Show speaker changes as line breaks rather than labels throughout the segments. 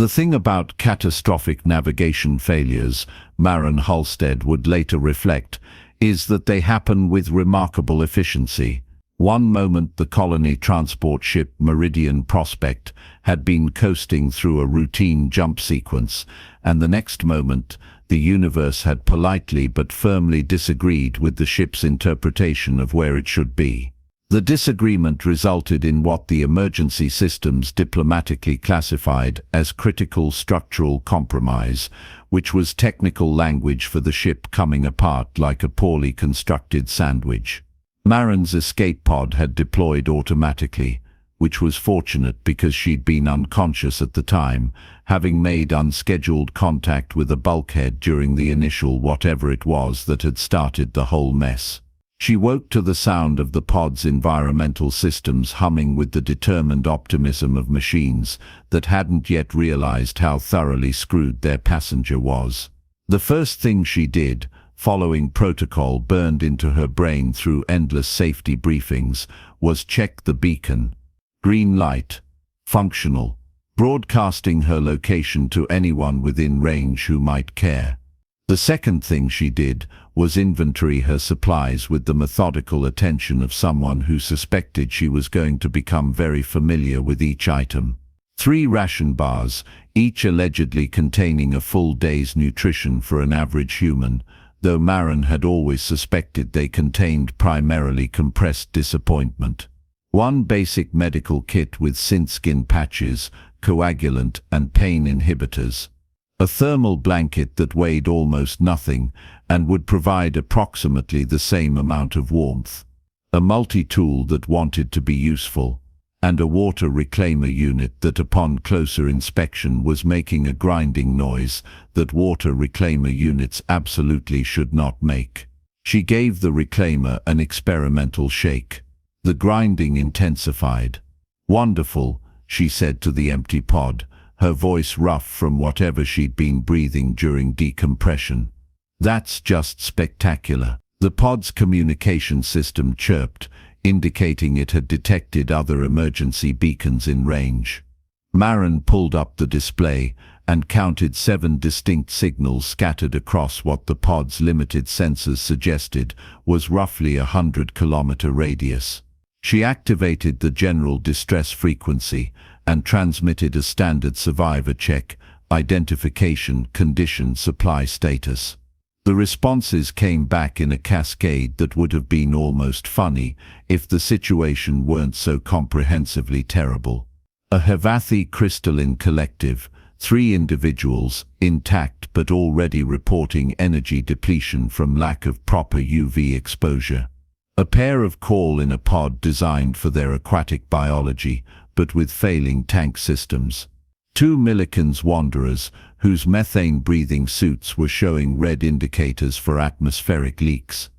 The thing about catastrophic navigation failures, Maren Halstead would later reflect, is that they happen with remarkable efficiency. One moment the colony transport ship Meridian Prospect had been coasting through a routine jump sequence, and the next moment the universe had politely but firmly disagreed with the ship's interpretation of where it should be. The disagreement resulted in what the emergency systems diplomatically classified as critical structural compromise, which was technical language for the ship coming apart like a poorly constructed sandwich. Maren's escape pod had deployed automatically, which was fortunate because she'd been unconscious at the time, having made unscheduled contact with a bulkhead during the initial whatever it was that had started the whole mess. She woke to the sound of the pod's environmental systems humming with the determined optimism of machines that hadn't yet realized how thoroughly screwed their passenger was. The first thing she did, following protocol burned into her brain through endless safety briefings, was check the beacon. Green light. Functional. Broadcasting her location to anyone within range who might care. The second thing she did was inventory her supplies with the methodical attention of someone who suspected she was going to become very familiar with each item. 3 ration bars, each allegedly containing a full day's nutrition for an average human, though Maren had always suspected they contained primarily compressed disappointment. 1 basic medical kit with synth-skin patches, coagulant and pain inhibitors. A thermal blanket that weighed almost nothing and would provide approximately the same amount of warmth. A multi-tool that wanted to be useful, and a water reclaimer unit that upon closer inspection was making a grinding noise that water reclaimer units absolutely should not make. She gave the reclaimer an experimental shake. The grinding intensified. "Wonderful," she said to the empty pod, her voice rough from whatever she'd been breathing during decompression. "That's just spectacular." The pod's communication system chirped, indicating it had detected other emergency beacons in range. Maren pulled up the display and counted 7 distinct signals scattered across what the pod's limited sensors suggested was roughly a 100-kilometer radius. She activated the general distress frequency and transmitted a standard survivor check, identification, condition, supply status. The responses came back in a cascade that would have been almost funny if the situation weren't so comprehensively terrible. A Havathi crystalline collective, 3 individuals, intact but already reporting energy depletion from lack of proper UV exposure. A pair of coal in a pod designed for their aquatic biology, but with failing tank systems. 2 Millikan's wanderers, whose methane-breathing suits were showing red indicators for atmospheric leaks.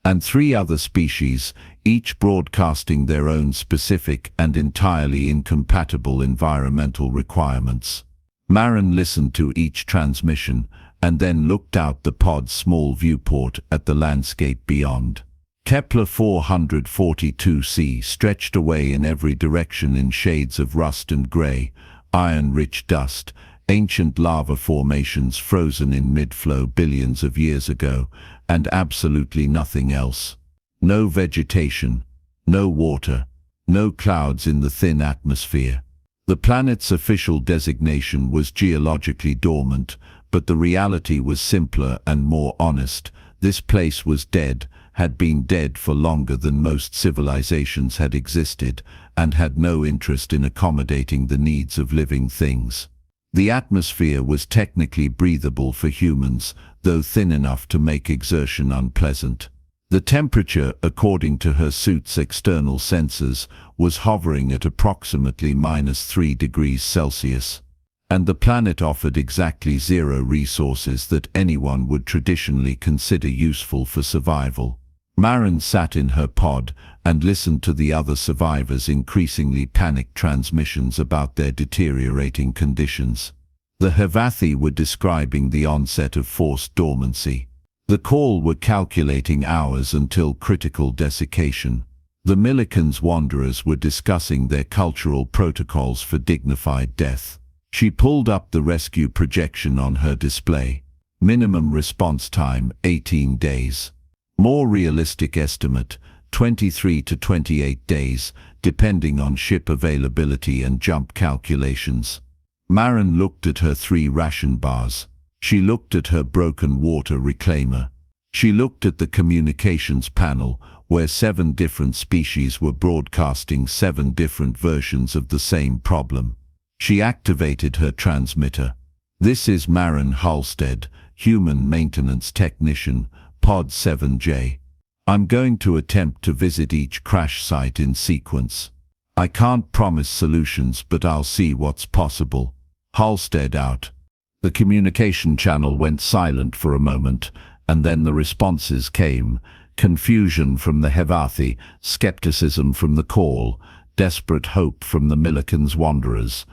And 3 other species, each broadcasting their own specific and entirely incompatible environmental requirements. Maren listened to each transmission, and then looked out the pod's small viewport at the landscape beyond. Kepler 442c stretched away in every direction in shades of rust and grey, iron-rich dust, ancient lava formations frozen in mid-flow billions of years ago, and absolutely nothing else. No vegetation, no water, no clouds in the thin atmosphere. The planet's official designation was geologically dormant, but the reality was simpler and more honest. This place was dead, had been dead for longer than most civilizations had existed, and had no interest in accommodating the needs of living things. The atmosphere was technically breathable for humans, though thin enough to make exertion unpleasant. The temperature, according to her suit's external sensors, was hovering at approximately -3 degrees Celsius. And the planet offered exactly 0 resources that anyone would traditionally consider useful for survival. Maren sat in her pod and listened to the other survivors' increasingly panicked transmissions about their deteriorating conditions. The Havathi were describing the onset of forced dormancy. The call were calculating hours until critical desiccation. The Millikan's wanderers were discussing their cultural protocols for dignified death. She pulled up the rescue projection on her display. Minimum response time, 18 days. More realistic estimate, 23 to 28 days, depending on ship availability and jump calculations. Maren looked at her 3 ration bars. She looked at her broken water reclaimer. She looked at the communications panel, where 7 different species were broadcasting 7 different versions of the same problem. She activated her transmitter. "This is Maren Halstead, Human Maintenance Technician, Pod 7J. I'm going to attempt to visit each crash site in sequence. I can't promise solutions, but I'll see what's possible. Halstead out." The communication channel went silent for a moment, and then the responses came. Confusion from the Hevathi, skepticism from the call, desperate hope from the Millikan's wanderers.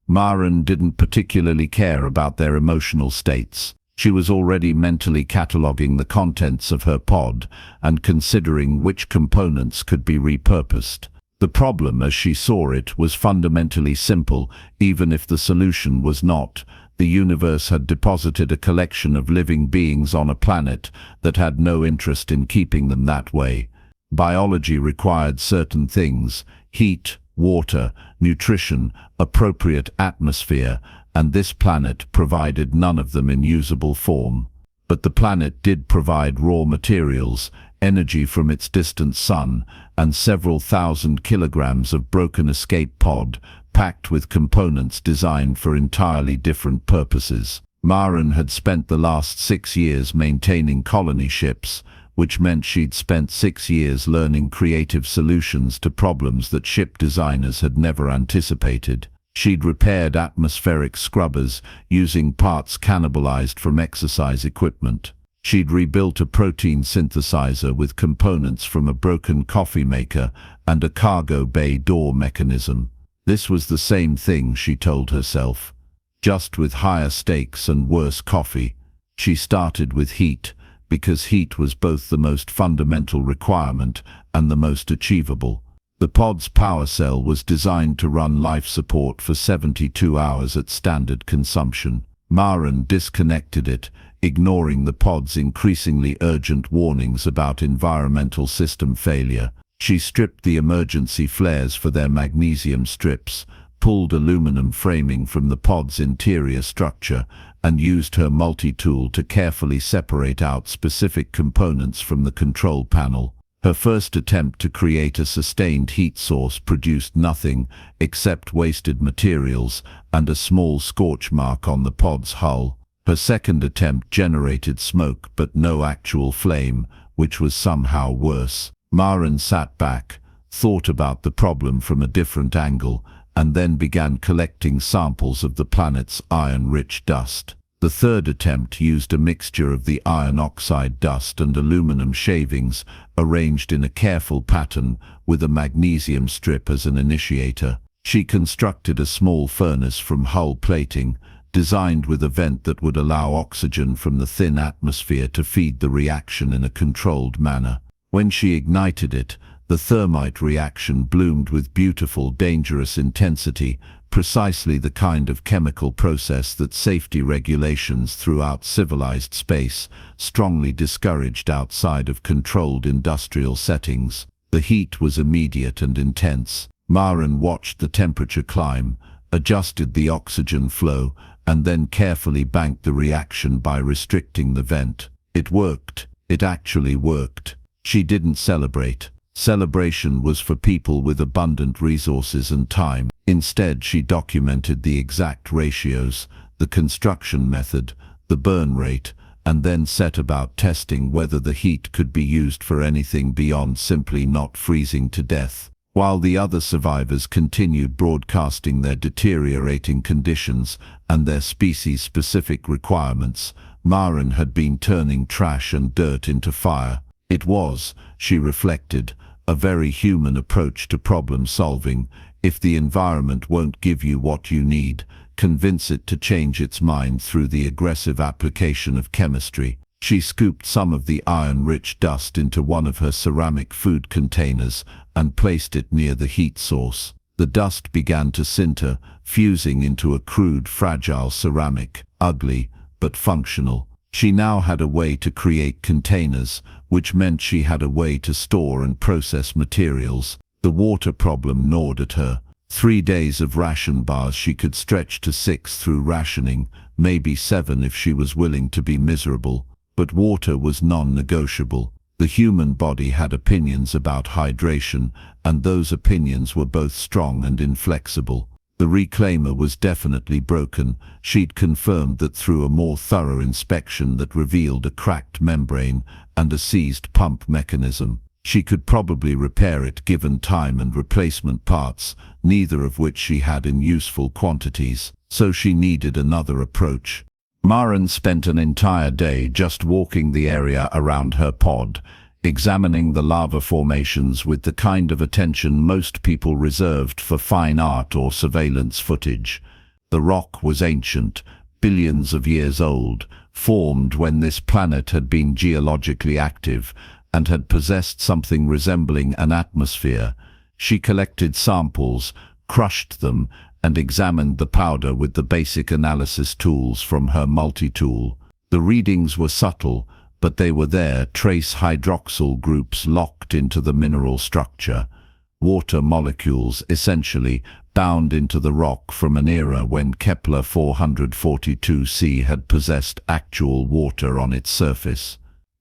Maren didn't particularly care about their emotional states. She was already mentally cataloguing the contents of her pod and considering which components could be repurposed. The problem, as she saw it, was fundamentally simple, even if the solution was not. The universe had deposited a collection of living beings on a planet that had no interest in keeping them that way. Biology required certain things: heat, water, nutrition, appropriate atmosphere, and this planet provided none of them in usable form. But the planet did provide raw materials, energy from its distant sun, and several thousand kilograms of broken escape pod, packed with components designed for entirely different purposes. Maren had spent the last 6 years maintaining colony ships, which meant she'd spent 6 years learning creative solutions to problems that ship designers had never anticipated. She'd repaired atmospheric scrubbers using parts cannibalized from exercise equipment. She'd rebuilt a protein synthesizer with components from a broken coffee maker and a cargo bay door mechanism. This was the same thing, she told herself, just with higher stakes and worse coffee. She started with heat, because heat was both the most fundamental requirement and the most achievable. The pod's power cell was designed to run life support for 72 hours at standard consumption. Maren disconnected it, ignoring the pod's increasingly urgent warnings about environmental system failure. She stripped the emergency flares for their magnesium strips, pulled aluminum framing from the pod's interior structure, and used her multi-tool to carefully separate out specific components from the control panel. Her first attempt to create a sustained heat source produced nothing except wasted materials and a small scorch mark on the pod's hull. Her second attempt generated smoke but no actual flame, which was somehow worse. Maren sat back, thought about the problem from a different angle, and then began collecting samples of the planet's iron-rich dust. The third attempt used a mixture of the iron oxide dust and aluminum shavings, arranged in a careful pattern with a magnesium strip as an initiator. She constructed a small furnace from hull plating, designed with a vent that would allow oxygen from the thin atmosphere to feed the reaction in a controlled manner. When she ignited it, the thermite reaction bloomed with beautiful, dangerous intensity, precisely the kind of chemical process that safety regulations throughout civilized space strongly discouraged outside of controlled industrial settings. The heat was immediate and intense. Maren watched the temperature climb, adjusted the oxygen flow, and then carefully banked the reaction by restricting the vent. It worked. It actually worked. She didn't celebrate. Celebration was for people with abundant resources and time. Instead, she documented the exact ratios, the construction method, the burn rate, and then set about testing whether the heat could be used for anything beyond simply not freezing to death. While the other survivors continued broadcasting their deteriorating conditions and their species-specific requirements, Maren had been turning trash and dirt into fire. It was, she reflected, a very human approach to problem solving. If the environment won't give you what you need, convince it to change its mind through the aggressive application of chemistry. She scooped some of the iron-rich dust into one of her ceramic food containers and placed it near the heat source. The dust began to sinter, fusing into a crude, fragile ceramic, ugly but functional. She now had a way to create containers, which meant she had a way to store and process materials. The water problem gnawed at her. 3 days of ration bars she could stretch to 6 through rationing, maybe 7 if she was willing to be miserable. But water was non-negotiable. The human body had opinions about hydration, and those opinions were both strong and inflexible. The reclaimer was definitely broken. She'd confirmed that through a more thorough inspection that revealed a cracked membrane and a seized pump mechanism. She could probably repair it given time and replacement parts, neither of which she had in useful quantities, so she needed another approach. Maren spent an entire day just walking the area around her pod, examining the lava formations with the kind of attention most people reserved for fine art or surveillance footage. The rock was ancient, billions of years old, formed when this planet had been geologically active and had possessed something resembling an atmosphere. She collected samples, crushed them, and examined the powder with the basic analysis tools from her multi-tool. The readings were subtle, but they were there, trace hydroxyl groups locked into the mineral structure. Water molecules, essentially, bound into the rock from an era when Kepler 442c had possessed actual water on its surface.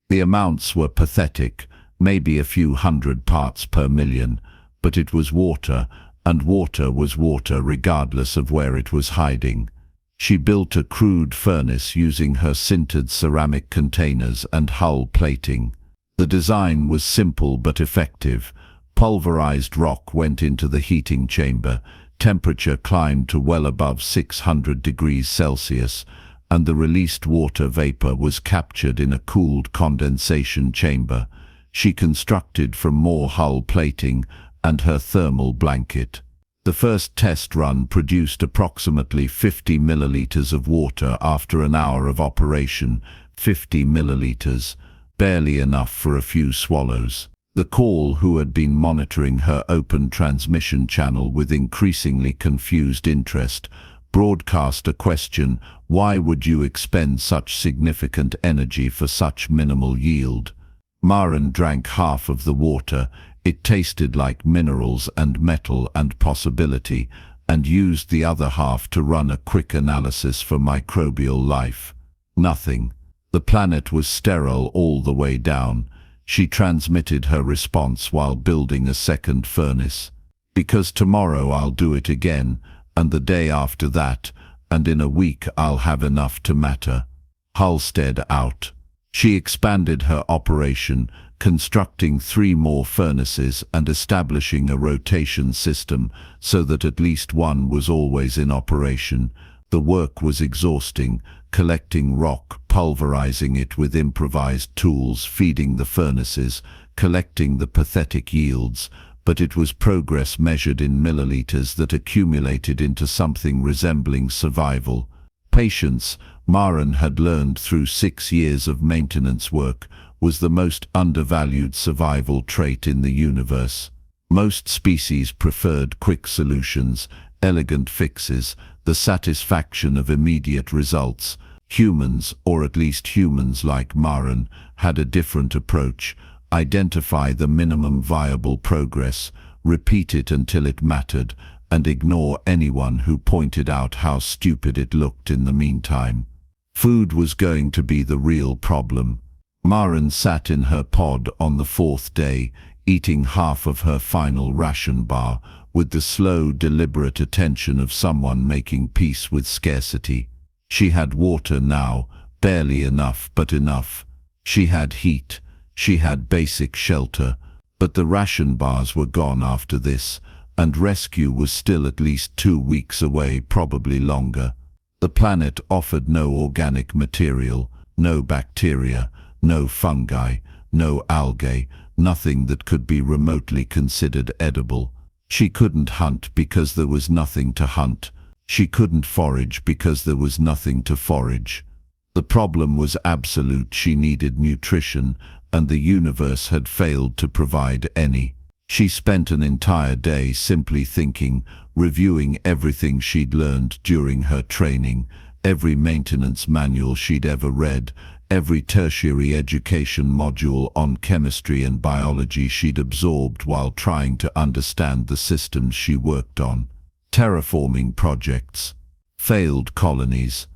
The amounts were pathetic, maybe a few hundred parts per million, but it was water, and water was water regardless of where it was hiding. She built a crude furnace using her sintered ceramic containers and hull plating. The design was simple but effective. Pulverized rock went into the heating chamber, temperature climbed to well above 600 degrees Celsius, and the released water vapor was captured in a cooled condensation chamber. She constructed from more hull plating and her thermal blanket. The first test run produced approximately 50 milliliters of water after an hour of operation. 50 milliliters, barely enough for a few swallows. The call, who had been monitoring her open transmission channel with increasingly confused interest, broadcast a question: why would you expend such significant energy for such minimal yield? Maren drank half of the water. It tasted like minerals and metal and possibility, and used the other half to run a quick analysis for microbial life. Nothing. The planet was sterile all the way down. She transmitted her response while building a second furnace. Because tomorrow I'll do it again, and the day after that, and in a week I'll have enough to matter. Halstead out. She expanded her operation, constructing 3 more furnaces and establishing a rotation system so that at least one was always in operation. The work was exhausting, collecting rock, pulverizing it with improvised tools, feeding the furnaces, collecting the pathetic yields, but it was progress measured in milliliters that accumulated into something resembling survival. Patience, Maren had learned through 6 years of maintenance work, was the most undervalued survival trait in the universe. Most species preferred quick solutions, elegant fixes, the satisfaction of immediate results. Humans, or at least humans like Maren, had a different approach. Identify the minimum viable progress, repeat it until it mattered, and ignore anyone who pointed out how stupid it looked in the meantime. Food was going to be the real problem. Maren sat in her pod on the 4th day, eating half of her final ration bar, with the slow, deliberate attention of someone making peace with scarcity. She had water now, barely enough, but enough. She had heat. She had basic shelter. But the ration bars were gone after this, and rescue was still at least 2 weeks away, probably longer. The planet offered no organic material, no bacteria, no fungi, no algae, nothing that could be remotely considered edible. She couldn't hunt because there was nothing to hunt. She couldn't forage because there was nothing to forage. The problem was absolute. She needed nutrition, and the universe had failed to provide any. She spent an entire day simply thinking, reviewing everything she'd learned during her training, every maintenance manual she'd ever read, every tertiary education module on chemistry and biology she'd absorbed while trying to understand the systems she worked on. Terraforming projects, failed colonies,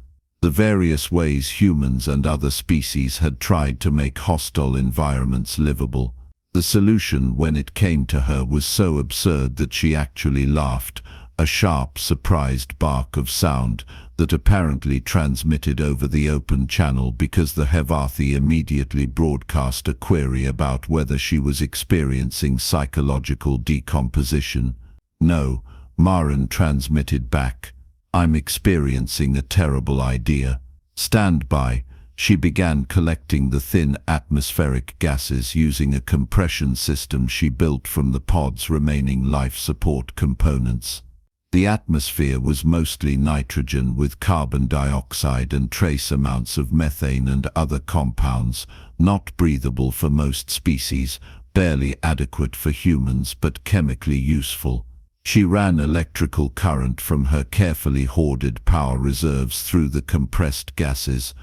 the various ways humans and other species had tried to make hostile environments livable. The solution, when it came to her, was so absurd that she actually laughed, a sharp, surprised bark of sound that apparently transmitted over the open channel because the Hevathi immediately broadcast a query about whether she was experiencing psychological decomposition. "No," Maren transmitted back. "I'm experiencing a terrible idea. Stand by." She began collecting the thin atmospheric gases using a compression system she built from the pod's remaining life support components. The atmosphere was mostly nitrogen with carbon dioxide and trace amounts of methane and other compounds, not breathable for most species, barely adequate for humans but chemically useful. She ran electrical current from her carefully hoarded power reserves through the compressed gases.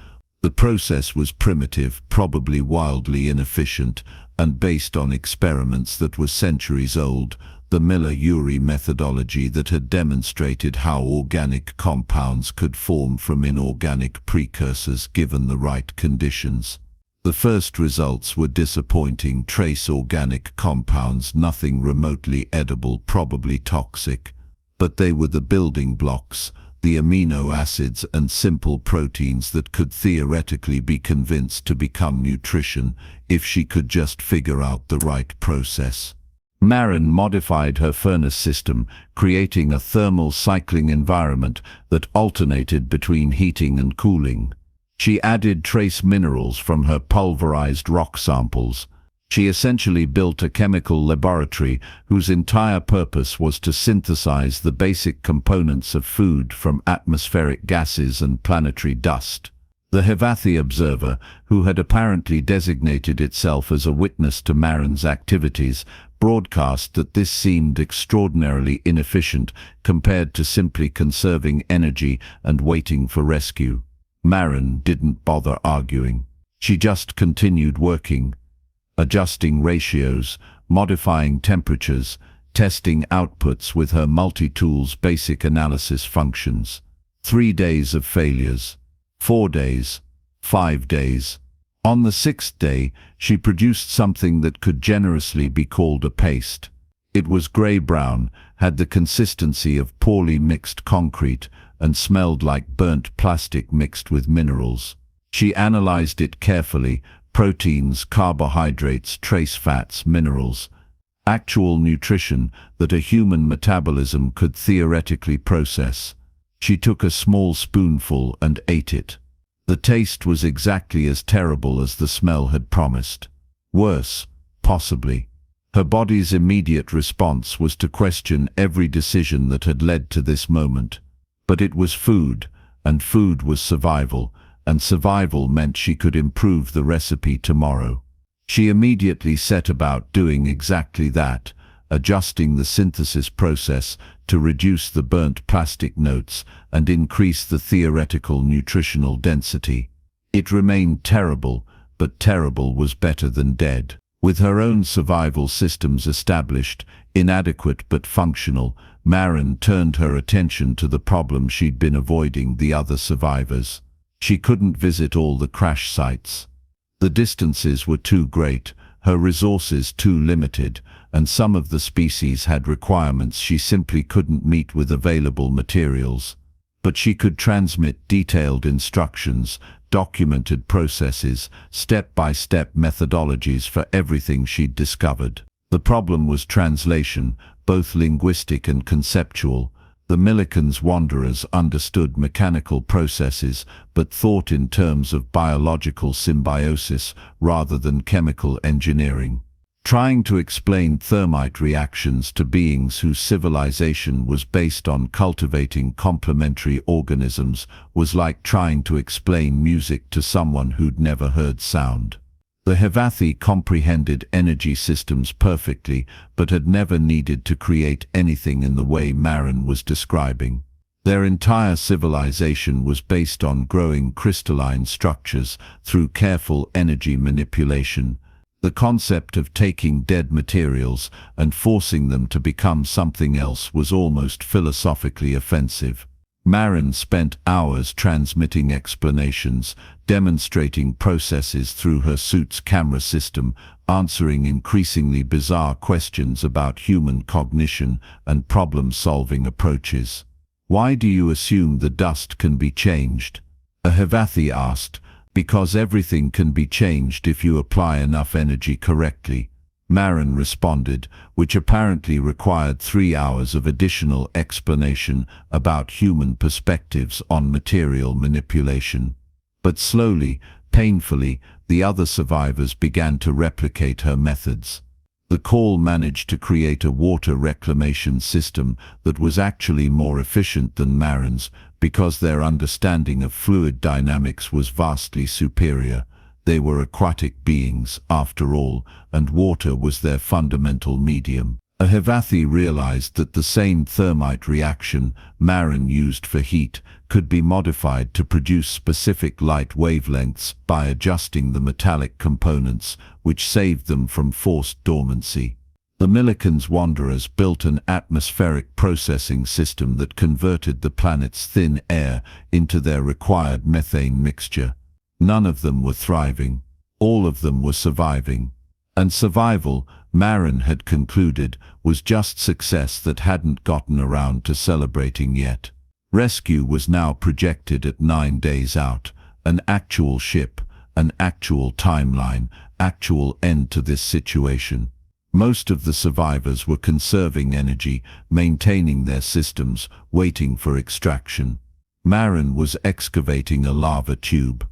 The process was primitive, probably wildly inefficient, and based on experiments that were centuries old, the Miller-Urey methodology that had demonstrated how organic compounds could form from inorganic precursors given the right conditions. The first results were disappointing: trace organic compounds, nothing remotely edible, probably toxic. But they were the building blocks, the amino acids and simple proteins that could theoretically be convinced to become nutrition if she could just figure out the right process. Maren modified her furnace system, creating a thermal cycling environment that alternated between heating and cooling. She added trace minerals from her pulverized rock samples. She essentially built a chemical laboratory whose entire purpose was to synthesize the basic components of food from atmospheric gases and planetary dust. The Hevathi observer, who had apparently designated itself as a witness to Maren's activities, broadcast that this seemed extraordinarily inefficient compared to simply conserving energy and waiting for rescue. Maren didn't bother arguing. She just continued working, adjusting ratios, modifying temperatures, testing outputs with her multi-tool's basic analysis functions. 3 days of failures, 4 days, 5 days. On the 6th day, she produced something that could generously be called a paste. It was grey-brown, had the consistency of poorly mixed concrete, and smelled like burnt plastic mixed with minerals. She analyzed it carefully: proteins, carbohydrates, trace fats, minerals. Actual nutrition that a human metabolism could theoretically process. She took a small spoonful and ate it. The taste was exactly as terrible as the smell had promised. Worse, possibly. Her body's immediate response was to question every decision that had led to this moment. But it was food, and food was survival, and survival meant she could improve the recipe tomorrow. She immediately set about doing exactly that, adjusting the synthesis process to reduce the burnt plastic notes and increase the theoretical nutritional density. It remained terrible, but terrible was better than dead. With her own survival systems established, inadequate but functional, Maren turned her attention to the problem she'd been avoiding: the other survivors. She couldn't visit all the crash sites. The distances were too great, her resources too limited, and some of the species had requirements she simply couldn't meet with available materials. But she could transmit detailed instructions, documented processes, step-by-step methodologies for everything she'd discovered. The problem was translation, both linguistic and conceptual. The Millikan's wanderers understood mechanical processes, but thought in terms of biological symbiosis rather than chemical engineering. Trying to explain thermite reactions to beings whose civilization was based on cultivating complementary organisms was like trying to explain music to someone who'd never heard sound. The Havathi comprehended energy systems perfectly, but had never needed to create anything in the way Maren was describing. Their entire civilization was based on growing crystalline structures through careful energy manipulation. The concept of taking dead materials and forcing them to become something else was almost philosophically offensive. Maren spent hours transmitting explanations, demonstrating processes through her suit's camera system, answering increasingly bizarre questions about human cognition and problem-solving approaches. "Why do you assume the dust can be changed?" a Havathi asked. "Because everything can be changed if you apply enough energy correctly," Maren responded, which apparently required 3 hours of additional explanation about human perspectives on material manipulation. But slowly, painfully, the other survivors began to replicate her methods. The call managed to create a water reclamation system that was actually more efficient than Maren's, because their understanding of fluid dynamics was vastly superior. They were aquatic beings, after all, and water was their fundamental medium. A Havathi realized that the same thermite reaction Maren used for heat could be modified to produce specific light wavelengths by adjusting the metallic components, which saved them from forced dormancy. The Millikan's wanderers built an atmospheric processing system that converted the planet's thin air into their required methane mixture. None of them were thriving. All of them were surviving. And survival, Maren had concluded, was just success that hadn't gotten around to celebrating yet. Rescue was now projected at 9 days out. An actual ship, an actual timeline, actual end to this situation. Most of the survivors were conserving energy, maintaining their systems, waiting for extraction. Maren was excavating a lava tube.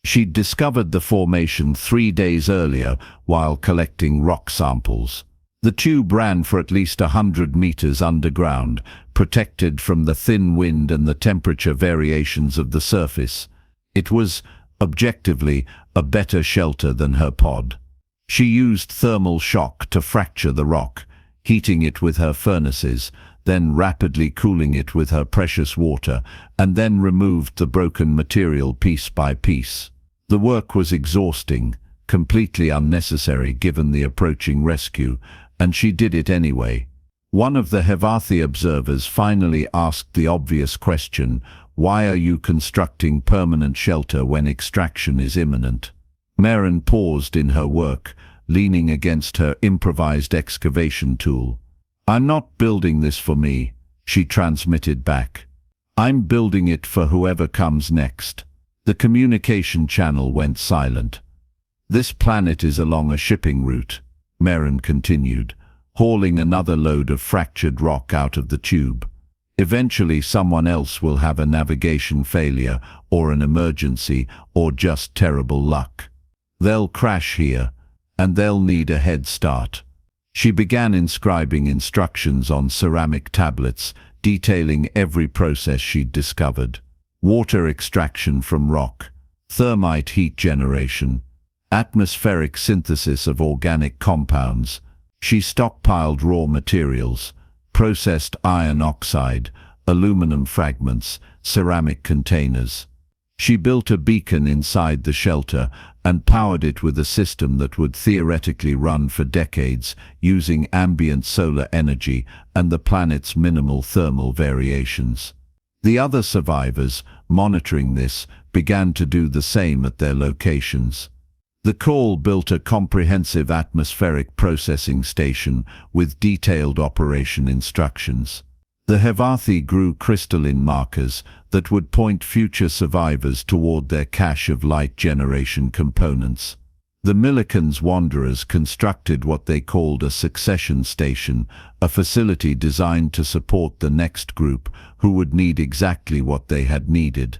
She'd discovered the formation 3 days earlier while collecting rock samples. The tube ran for at least 100 meters underground, protected from the thin wind and the temperature variations of the surface. It was, objectively, a better shelter than her pod. She used thermal shock to fracture the rock, heating it with her furnaces, then rapidly cooling it with her precious water, and then removed the broken material piece by piece. The work was exhausting, completely unnecessary given the approaching rescue, and she did it anyway. One of the Havathi observers finally asked the obvious question, "Why are you constructing permanent shelter when extraction is imminent?" Maren paused in her work, leaning against her improvised excavation tool. "I'm not building this for me," she transmitted back. "I'm building it for whoever comes next." The communication channel went silent. "This planet is along a shipping route," Maren continued, hauling another load of fractured rock out of the tube. "Eventually someone else will have a navigation failure, or an emergency, or just terrible luck. They'll crash here, and they'll need a head start." She began inscribing instructions on ceramic tablets, detailing every process she'd discovered. Water extraction from rock, thermite heat generation, atmospheric synthesis of organic compounds. She stockpiled raw materials, processed iron oxide, aluminum fragments, ceramic containers. She built a beacon inside the shelter and powered it with a system that would theoretically run for decades using ambient solar energy and the planet's minimal thermal variations. The other survivors, monitoring this, began to do the same at their locations. The call built a comprehensive atmospheric processing station with detailed operation instructions. The Havathi grew crystalline markers that would point future survivors toward their cache of light generation components. The Millikan's wanderers constructed what they called a succession station, a facility designed to support the next group who would need exactly what they had needed.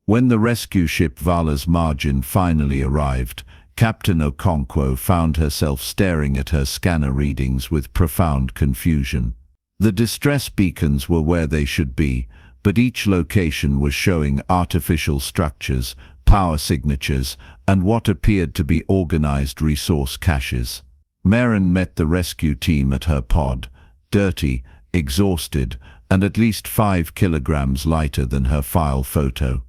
When the rescue ship Vala's Margin finally arrived, Captain Okonkwo found herself staring at her scanner readings with profound confusion. The distress beacons were where they should be, but each location was showing artificial structures, power signatures, and what appeared to be organized resource caches. Maren met the rescue team at her pod, dirty, exhausted, and at least 5 kilograms lighter than her file photo.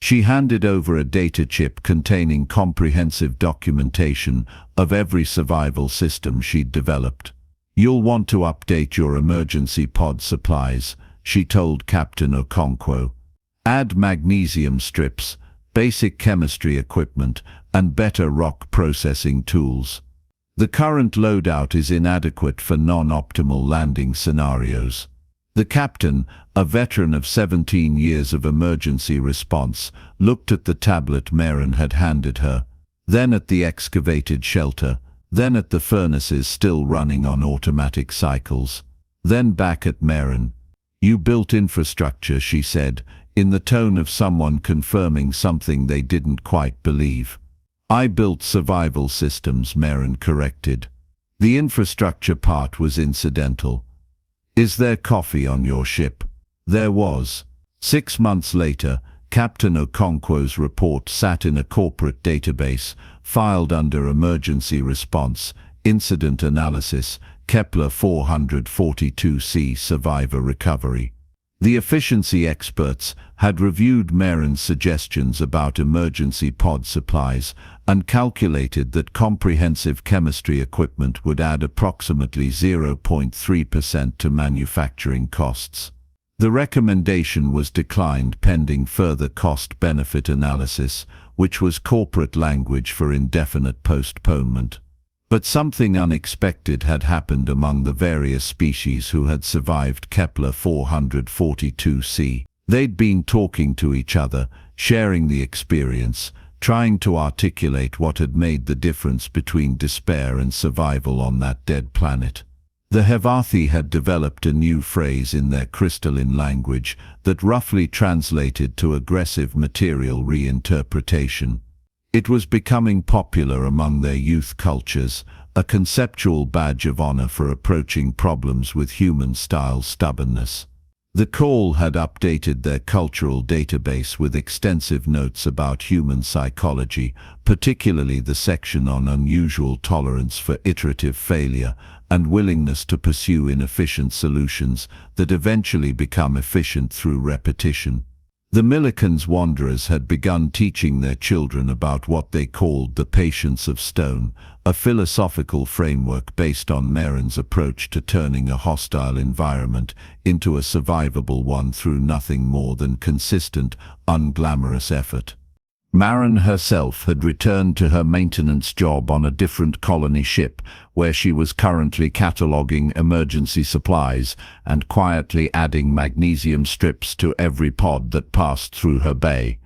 She handed over a data chip containing comprehensive documentation of every survival system she'd developed. "You'll want to update your emergency pod supplies," she told Captain Okonkwo. "Add magnesium strips, basic chemistry equipment, and better rock processing tools. The current loadout is inadequate for non-optimal landing scenarios." The captain, a veteran of 17 years of emergency response, looked at the tablet Maren had handed her, then at the excavated shelter, then at the furnaces still running on automatic cycles, then back at Maren. "You built infrastructure," she said, in the tone of someone confirming something they didn't quite believe. "I built survival systems," Maren corrected. "The infrastructure part was incidental." "Is there coffee on your ship?" There was. 6 months later, Captain Okonkwo's report sat in a corporate database, filed under Emergency Response, Incident Analysis, Kepler 442c Survivor Recovery. The efficiency experts had reviewed Maren's suggestions about emergency pod supplies and calculated that comprehensive chemistry equipment would add approximately 0.3% to manufacturing costs. The recommendation was declined pending further cost-benefit analysis, which was corporate language for indefinite postponement. But something unexpected had happened among the various species who had survived Kepler 442c. They'd been talking to each other, sharing the experience, trying to articulate what had made the difference between despair and survival on that dead planet. The Havathi had developed a new phrase in their crystalline language that roughly translated to aggressive material reinterpretation. It was becoming popular among their youth cultures, a conceptual badge of honor for approaching problems with human-style stubbornness. The call had updated their cultural database with extensive notes about human psychology, particularly the section on unusual tolerance for iterative failure and willingness to pursue inefficient solutions that eventually become efficient through repetition. The Millikan's wanderers had begun teaching their children about what they called the patience of stone, a philosophical framework based on Maren's approach to turning a hostile environment into a survivable one through nothing more than consistent, unglamorous effort. Maren herself had returned to her maintenance job on a different colony ship, where she was currently cataloging emergency supplies and quietly adding magnesium strips to every pod that passed through her bay.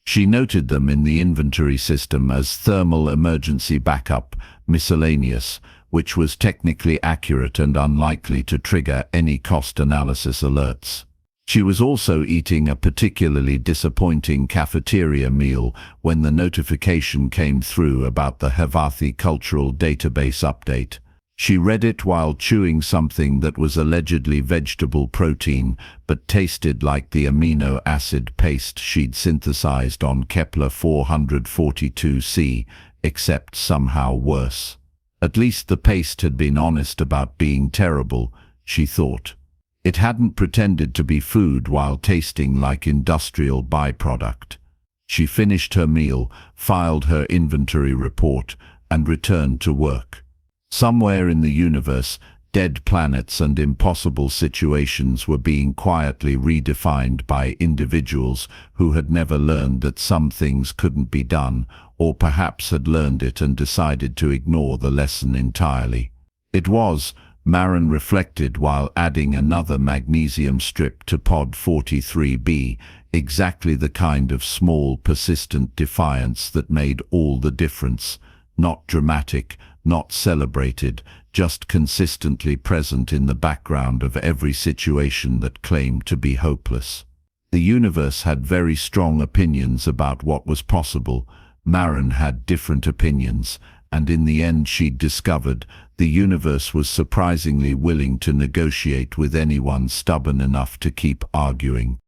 She noted them in the inventory system as thermal emergency backup, miscellaneous, which was technically accurate and unlikely to trigger any cost analysis alerts. She was also eating a particularly disappointing cafeteria meal when the notification came through about the Havathi cultural database update. She read it while chewing something that was allegedly vegetable protein but tasted like the amino acid paste she'd synthesized on Kepler 442c, except somehow worse. At least the paste had been honest about being terrible, she thought. It hadn't pretended to be food while tasting like industrial byproduct. She finished her meal, filed her inventory report, and returned to work. Somewhere in the universe, dead planets and impossible situations were being quietly redefined by individuals who had never learned that some things couldn't be done, or perhaps had learned it and decided to ignore the lesson entirely. It was, Maren reflected while adding another magnesium strip to pod 43b, exactly the kind of small, persistent defiance that made all the difference. Not dramatic, not celebrated, just consistently present in the background of every situation that claimed to be hopeless. The universe had very strong opinions about what was possible. Maren had different opinions, and in the end she'd discovered the universe was surprisingly willing to negotiate with anyone stubborn enough to keep arguing.